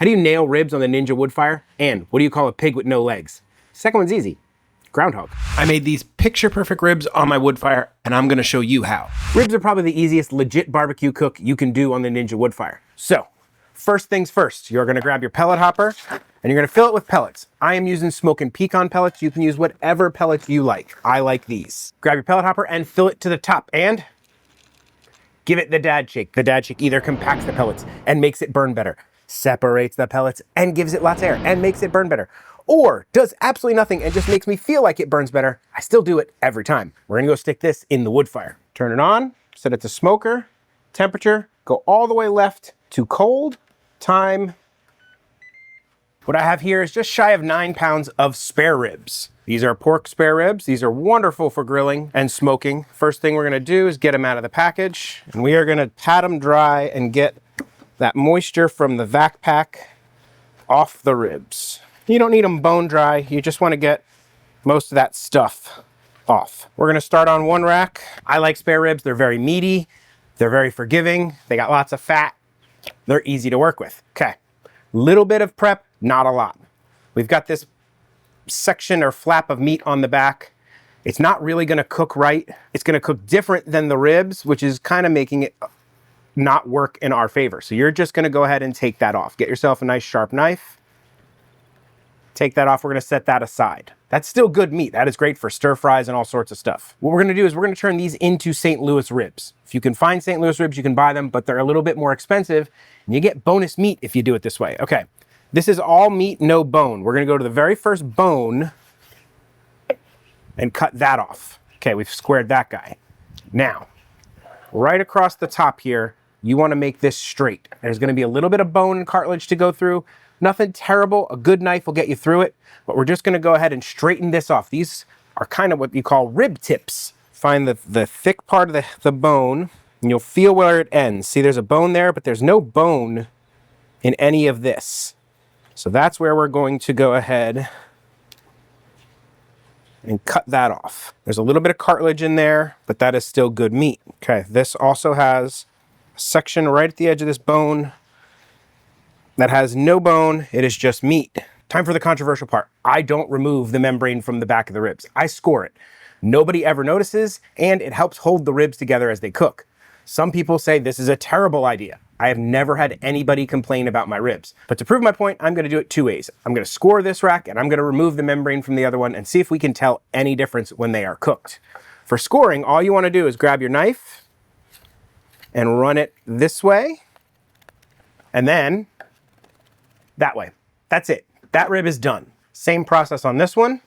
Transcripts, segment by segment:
How do you nail ribs on the Ninja Woodfire? And what do you call a pig with no legs? Second one's easy. Groundhog. I made these picture-perfect ribs on my Woodfire, and I'm gonna show you how. Ribs are probably the easiest legit barbecue cook you can do on the Ninja Woodfire. So, first things first, you're gonna grab your pellet hopper, and you're gonna fill it with pellets. I am using smoke and pecan pellets. You can use whatever pellets you like. I like these. Grab your pellet hopper and fill it to the top, and give it the dad shake. The dad shake either compacts the pellets and makes it burn better, separates the pellets and gives it lots of air and makes it burn better, or does absolutely nothing and just makes me feel like it burns better. I still do it every time. We're gonna go stick this in the wood fire. Turn it on, set it to smoker, temperature, go all the way left to cold, time. What I have here is just shy of 9 pounds of spare ribs. These are pork spare ribs. These are wonderful for grilling and smoking. First thing we're gonna do is get them out of the package, and we are gonna pat them dry and get that moisture from the vac pack off the ribs. You don't need them bone dry. You just want to get most of that stuff off. We're going to start on one rack. I like spare ribs. They're very meaty. They're very forgiving. They got lots of fat. They're easy to work with. Okay. Little bit of prep, not a lot. We've got this section or flap of meat on the back. It's not really going to cook right. It's going to cook different than the ribs, which is kind of making it not work in our favor. So you're just gonna go ahead and take that off. Get yourself a nice sharp knife. Take that off, we're gonna set that aside. That's still good meat. That is great for stir fries and all sorts of stuff. What we're gonna do is we're gonna turn these into St. Louis ribs. If you can find St. Louis ribs, you can buy them, but they're a little bit more expensive, and you get bonus meat if you do it this way. Okay, this is all meat, no bone. We're gonna go to the very first bone and cut that off. Okay, we've squared that guy. Now, right across the top here, you want to make this straight. There's going to be a little bit of bone and cartilage to go through. Nothing terrible. A good knife will get you through it, but we're just going to go ahead and straighten this off. These are kind of what you call rib tips. Find the thick part of the bone, and you'll feel where it ends. See, there's a bone there, but there's no bone in any of this. So that's where we're going to go ahead and cut that off. There's a little bit of cartilage in there, but that is still good meat. Okay, this also has a section right at the edge of this bone that has no bone. It is just meat. Time for the controversial part. I don't remove the membrane from the back of the ribs. I score it. Nobody ever notices, and it helps hold the ribs together as they cook. Some people say this is a terrible idea. I have never had anybody complain about my ribs. But to prove my point, I'm gonna do it two ways. I'm gonna score this rack, and I'm gonna remove the membrane from the other one and see if we can tell any difference when they are cooked. For scoring, all you wanna do is grab your knife and run it this way, and then that way. That's it. That rib is done. Same process on this one.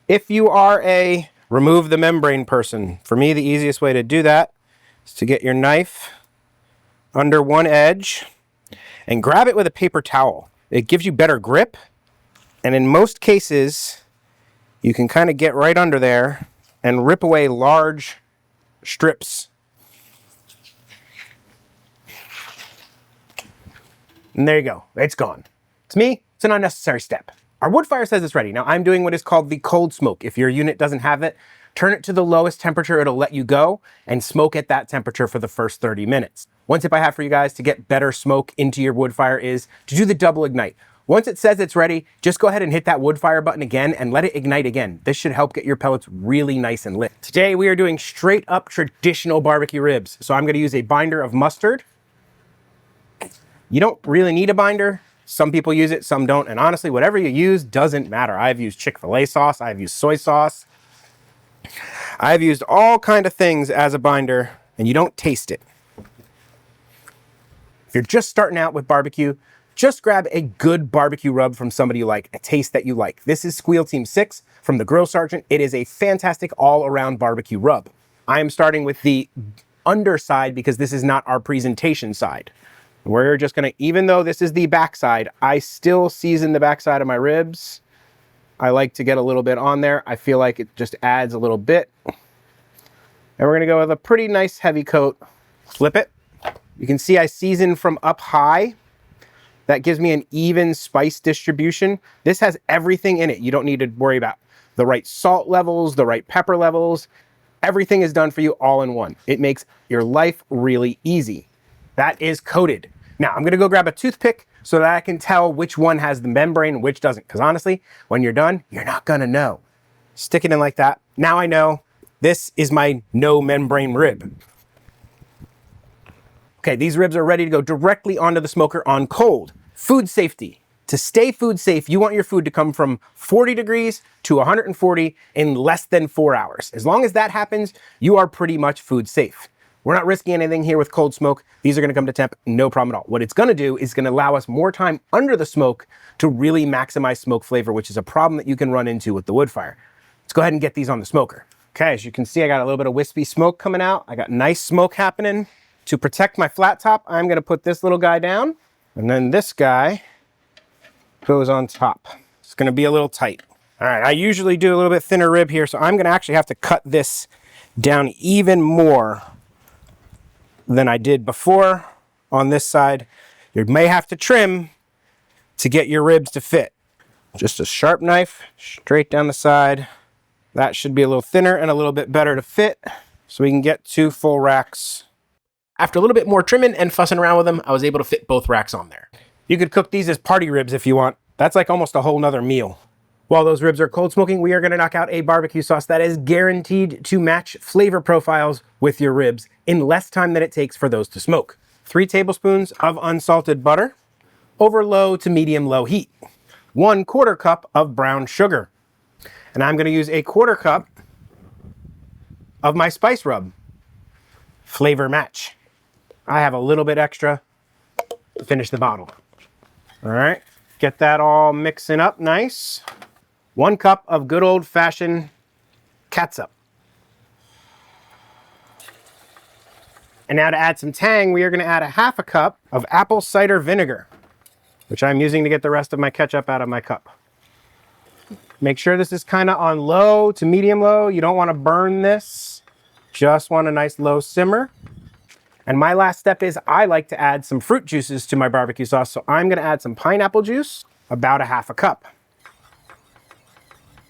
If you are a remove the membrane person, for me, the easiest way to do that is to get your knife under one edge and grab it with a paper towel. It gives you better grip, and in most cases, you can kind of get right under there and rip away large strips. And there you go, it's gone. To me, it's an unnecessary step. Our wood fire says it's ready. Now I'm doing what is called the cold smoke. If your unit doesn't have it, turn it to the lowest temperature it'll let you go and smoke at that temperature for the first 30 minutes. One tip I have for you guys to get better smoke into your wood fire is to do the double ignite. Once it says it's ready, just go ahead and hit that wood fire button again and let it ignite again. This should help get your pellets really nice and lit. Today we are doing straight up traditional barbecue ribs. So I'm gonna use a binder of mustard. You don't really need a binder. Some people use it, some don't. And honestly, whatever you use doesn't matter. I've used Chick-fil-A sauce, I've used soy sauce. I've used all kinds of things as a binder, and you don't taste it. If you're just starting out with barbecue, just grab a good barbecue rub from somebody you like, a taste that you like. This is Squeal Team 6 from the Grill Sergeant. It is a fantastic all-around barbecue rub. I am starting with the underside because this is not our presentation side. We're just gonna, even though this is the backside, I still season the backside of my ribs. I like to get a little bit on there. I feel like it just adds a little bit. And we're gonna go with a pretty nice heavy coat. Flip it. You can see I season from up high. That gives me an even spice distribution. This has everything in it. You don't need to worry about the right salt levels, the right pepper levels. Everything is done for you all in one. It makes your life really easy. That is coated. Now I'm gonna go grab a toothpick so that I can tell which one has the membrane and which doesn't. Because honestly, when you're done, you're not gonna know. Stick it in like that. Now I know this is my no membrane rib. Okay, these ribs are ready to go directly onto the smoker on cold. Food safety. To stay food safe, you want your food to come from 40 degrees to 140 in less than 4 hours. As long as that happens, you are pretty much food safe. We're not risking anything here with cold smoke. These are gonna come to temp, no problem at all. What it's gonna do is gonna allow us more time under the smoke to really maximize smoke flavor, which is a problem that you can run into with the wood fire. Let's go ahead and get these on the smoker. Okay, as you can see, I got a little bit of wispy smoke coming out. I got nice smoke happening. To protect my flat top, I'm gonna put this little guy down, and then this guy goes on top. It's gonna be a little tight. All right, I usually do a little bit thinner rib here, so I'm gonna actually have to cut this down even more than I did before on this side. You may have to trim to get your ribs to fit. Just a sharp knife, straight down the side. That should be a little thinner and a little bit better to fit, so we can get 2 full racks. After a little bit more trimming and fussing around with them, I was able to fit both racks on there. You could cook these as party ribs if you want. That's like almost a whole nother meal. While those ribs are cold smoking, we are gonna knock out a barbecue sauce that is guaranteed to match flavor profiles with your ribs in less time than it takes for those to smoke. 3 tablespoons of unsalted butter over low to medium low heat. 1/4 cup of brown sugar. And I'm gonna use a 1/4 cup of my spice rub. Flavor match. I have a little bit extra to finish the bottle. All right, get that all mixing up nice. 1 cup of good old fashioned catsup. And now to add some tang, we are gonna add a 1/2 cup of apple cider vinegar, which I'm using to get the rest of my ketchup out of my cup. Make sure this is kind of on low to medium low. You don't want to burn this. Just want a nice low simmer. And my last step is I like to add some fruit juices to my barbecue sauce. So I'm going to add some pineapple juice, about a 1/2 cup.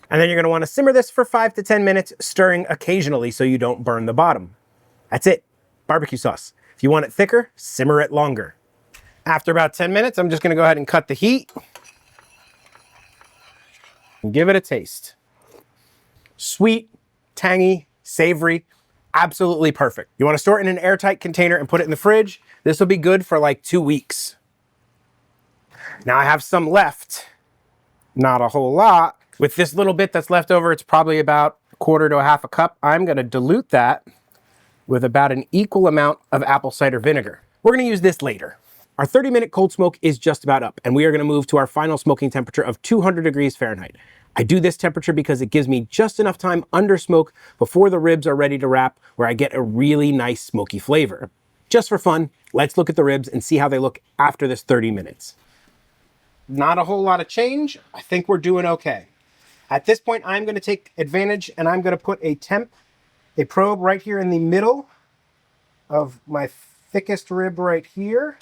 And then you're going to want to simmer this for 5 to 10 minutes, stirring occasionally so you don't burn the bottom. That's it. Barbecue sauce. If you want it thicker, simmer it longer. After about 10 minutes, I'm just going to go ahead and cut the heat and give it a taste. Sweet, tangy, savory, absolutely perfect. You want to store it in an airtight container and put it in the fridge. This will be good for like 2 weeks. Now I have some left, not a whole lot. With this little bit that's left over, it's probably about 1/4 to a 1/2 cup. I'm going to dilute that with about an equal amount of apple cider vinegar. We're going to use this later. Our 30-minute cold smoke is just about up, and we are going to move to our final smoking temperature of 200 degrees Fahrenheit. I do this temperature because it gives me just enough time under smoke before the ribs are ready to wrap, where I get a really nice smoky flavor. Just for fun, let's look at the ribs and see how they look after this 30 minutes. Not a whole lot of change. I think we're doing okay. At this point, I'm going to take advantage and I'm going to put a Temp, a probe right here in the middle of my thickest rib right here.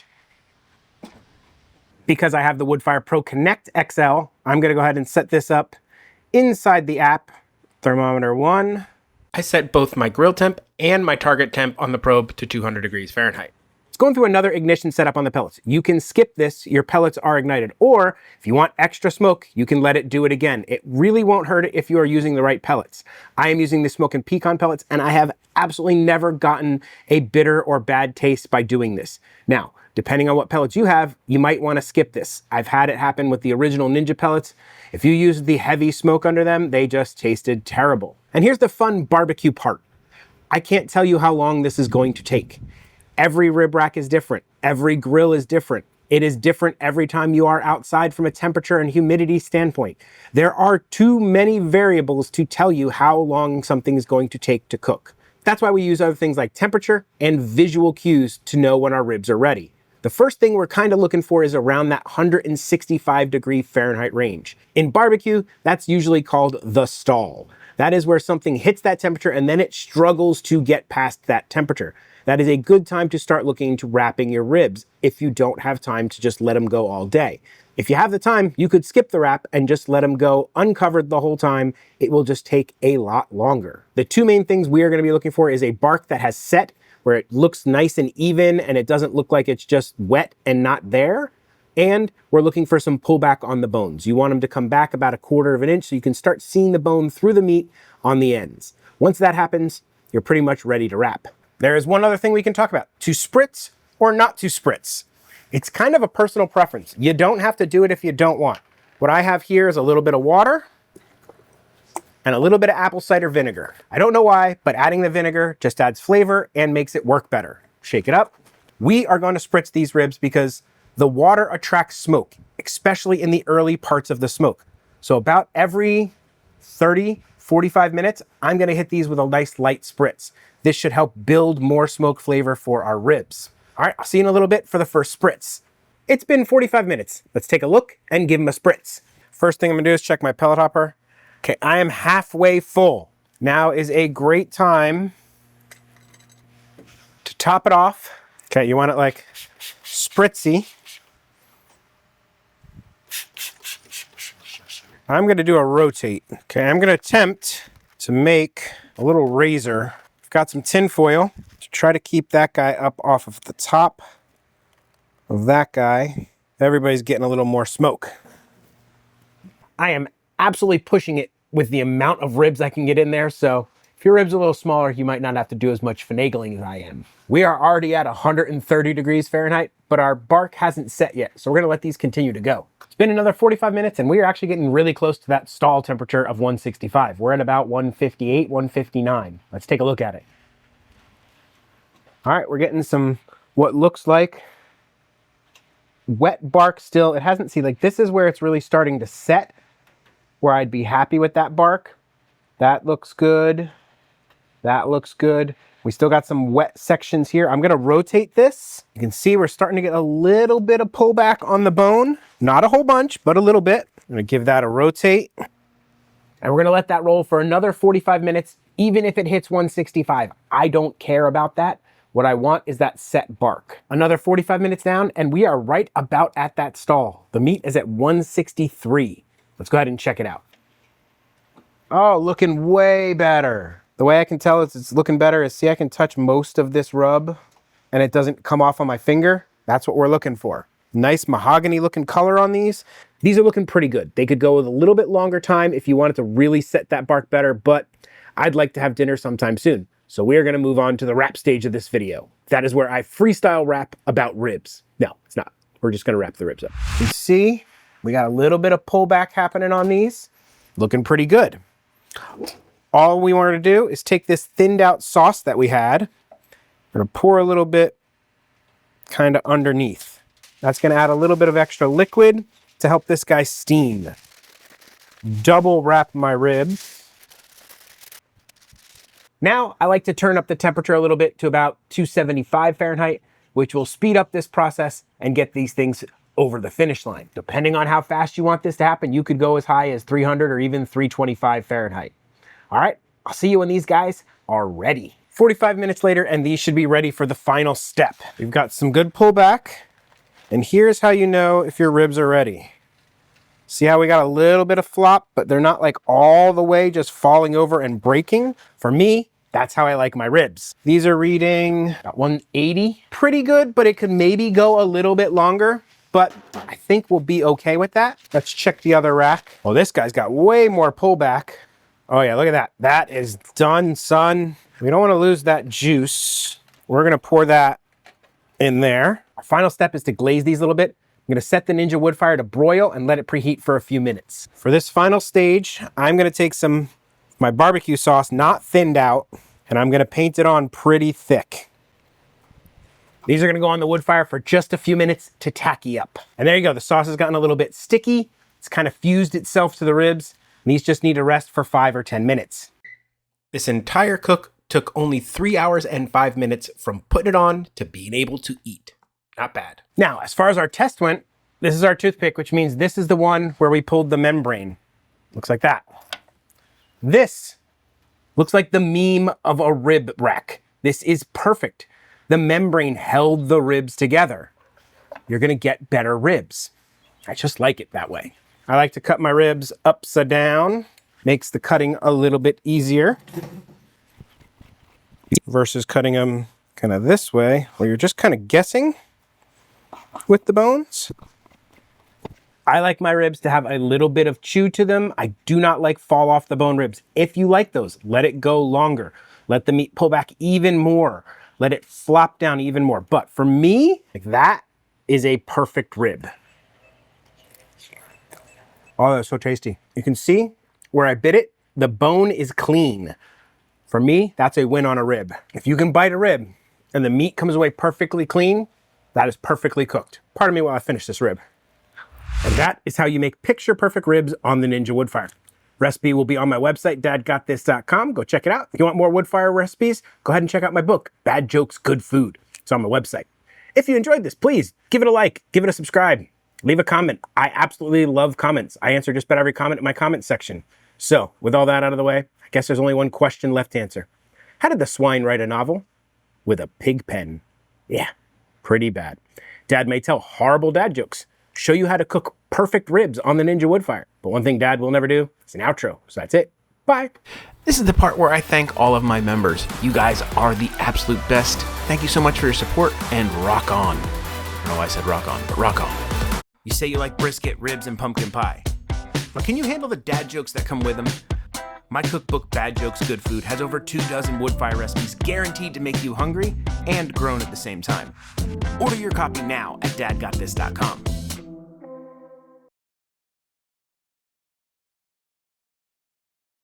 Because I have the Woodfire Pro Connect XL, I'm going to go ahead and set this up inside the app. Thermometer 1. I set both my grill temp and my target temp on the probe to 200 degrees Fahrenheit. It's going through another ignition setup on the pellets. You can skip this, your pellets are ignited. Or if you want extra smoke, you can let it do it again. It really won't hurt it if you are using the right pellets. I am using the Smoke and Pecan pellets, and I have absolutely never gotten a bitter or bad taste by doing this. Now, depending on what pellets you have, you might want to skip this. I've had it happen with the original Ninja pellets. If you use the heavy smoke under them, they just tasted terrible. And here's the fun barbecue part. I can't tell you how long this is going to take. Every rib rack is different. Every grill is different. It is different every time you are outside from a temperature and humidity standpoint. There are too many variables to tell you how long something is going to take to cook. That's why we use other things like temperature and visual cues to know when our ribs are ready. The first thing we're kind of looking for is around that 165 degree Fahrenheit range. In barbecue, that's usually called the stall. That is where something hits that temperature and then it struggles to get past that temperature. That is a good time to start looking into wrapping your ribs if you don't have time to just let them go all day. If you have the time, you could skip the wrap and just let them go uncovered the whole time. It will just take a lot longer. The two main things we are going to be looking for is a bark that has set where it looks nice and even and it doesn't look like it's just wet and not there. And we're looking for some pullback on the bones. You want them to come back about 1/4 of an inch so you can start seeing the bone through the meat on the ends. Once that happens, you're pretty much ready to wrap. There is one other thing we can talk about. To spritz or not to spritz. It's kind of a personal preference. You don't have to do it if you don't want. What I have here is a little bit of water and a little bit of apple cider vinegar. I don't know why, but adding the vinegar just adds flavor and makes it work better. Shake it up. We are going to spritz these ribs because the water attracts smoke, especially in the early parts of the smoke. So about every 30, 45 minutes, I'm gonna hit these with a nice light spritz. This should help build more smoke flavor for our ribs. All right, I'll see you in a little bit for the first spritz. It's been 45 minutes. Let's take a look and give them a spritz. First thing I'm gonna do is check my pellet hopper. Okay, I am halfway full. Now is a great time to top it off. Okay, you want it like spritzy. I'm gonna do a rotate. Okay, I'm gonna attempt to make a little razor. I've got some tin foil to try to keep that guy up off of the top of that guy. Everybody's getting a little more smoke. I am absolutely pushing it with the amount of ribs I can get in there, so if your ribs are a little smaller, you might not have to do as much finagling as I am. We are already at 130 degrees Fahrenheit, but our bark hasn't set yet, so we're gonna let these continue to go. It's been another 45 minutes and we are actually getting really close to that stall temperature of 165. We're at about 158, 159. Let's take a look at it. All right, we're getting some, what looks like wet bark still. It hasn't, see, like this is where it's really starting to set, where I'd be happy with that bark. That looks good. That looks good. We still got some wet sections here. I'm gonna rotate this. You can see we're starting to get a little bit of pullback on the bone. Not a whole bunch, but a little bit. I'm gonna give that a rotate. And we're gonna let that roll for another 45 minutes, even if it hits 165. I don't care about that. What I want is that set bark. Another 45 minutes down, and we are right about at that stall. The meat is at 163. Let's go ahead and check it out. Oh, looking way better. The way I can tell it's looking better is, see, I can touch most of this rub and it doesn't come off on my finger. That's what we're looking for. Nice mahogany looking color on these. These are looking pretty good. They could go with a little bit longer time if you wanted to really set that bark better, but I'd like to have dinner sometime soon. So we are gonna move on to the wrap stage of this video. That is where I freestyle rap about ribs. No, it's not. We're just gonna wrap the ribs up. You see, we got a little bit of pullback happening on these. Looking pretty good. All we wanted to do is take this thinned out sauce that we had. We're gonna pour a little bit kind of underneath. That's gonna add a little bit of extra liquid to help this guy steam. Double wrap my ribs. Now I like to turn up the temperature a little bit to about 275 Fahrenheit, which will speed up this process and get these things over the finish line. Depending on how fast you want this to happen, you could go as high as 300 or even 325 Fahrenheit. All right, I'll see you when these guys are ready. 45 minutes later, and these should be ready for the final step. We've got some good pullback, and here's how you know if your ribs are ready. See how we got a little bit of flop, but they're not like all the way just falling over and breaking? For me, that's how I like my ribs. These are reading about 180. Pretty good, but it could maybe go a little bit longer, but I think we'll be okay with that. Let's check the other rack. Oh, this guy's got way more pullback. Oh yeah, look at that. That is done, son. We don't want to lose that juice. We're gonna pour that in there. Our final step is to glaze these a little bit. I'm gonna set the Ninja Woodfire to broil and let it preheat for a few minutes. For this final stage, I'm gonna take some of my barbecue sauce, not thinned out, and I'm gonna paint it on pretty thick. These are gonna go on the wood fire for just a few minutes to tacky up. And there you go, the sauce has gotten a little bit sticky. It's kind of fused itself to the ribs. And these just need to rest for 5 or 10 minutes. This entire cook took only 3 hours and 5 minutes from putting it on to being able to eat. Not bad. Now, as far as our test went, this is our toothpick, which means this is the one where we pulled the membrane. Looks like that. This looks like the meme of a rib rack. This is perfect. The membrane held the ribs together. You're gonna get better ribs. I just like it that way. I like to cut my ribs upside down. Makes the cutting a little bit easier versus cutting them kind of this way, where you're just kind of guessing with the bones. I like my ribs to have a little bit of chew to them. I do not like fall off the bone ribs. If you like those, let it go longer. Let the meat pull back even more. Let it flop down even more. But for me, like that is a perfect rib. Oh, that's so tasty. You can see where I bit it, the bone is clean. For me, that's a win on a rib. If you can bite a rib and the meat comes away perfectly clean, that is perfectly cooked. Pardon me while I finish this rib. And that is how you make picture perfect ribs on the Ninja Woodfire. Recipe will be on my website, dadgotthis.com. Go check it out. If you want more woodfire recipes, go ahead and check out my book, Bad Jokes, Good Food. It's on my website. If you enjoyed this, please give it a like, give it a subscribe, leave a comment. I absolutely love comments. I answer just about every comment in my comment section. So with all that out of the way, I guess there's only one question left to answer. How did the swine write a novel? With a pig pen. Yeah, pretty bad. Dad may tell horrible dad jokes, show you how to cook perfect ribs on the Ninja Woodfire. But one thing Dad will never do is an outro. So that's it. Bye. This is the part where I thank all of my members. You guys are the absolute best. Thank you so much for your support, and rock on. I don't know why I said rock on, but rock on. You say you like brisket, ribs, and pumpkin pie. But can you handle the dad jokes that come with them? My cookbook, Bad Jokes, Good Food, has over 24 woodfire recipes guaranteed to make you hungry and groan at the same time. Order your copy now at dadgotthis.com.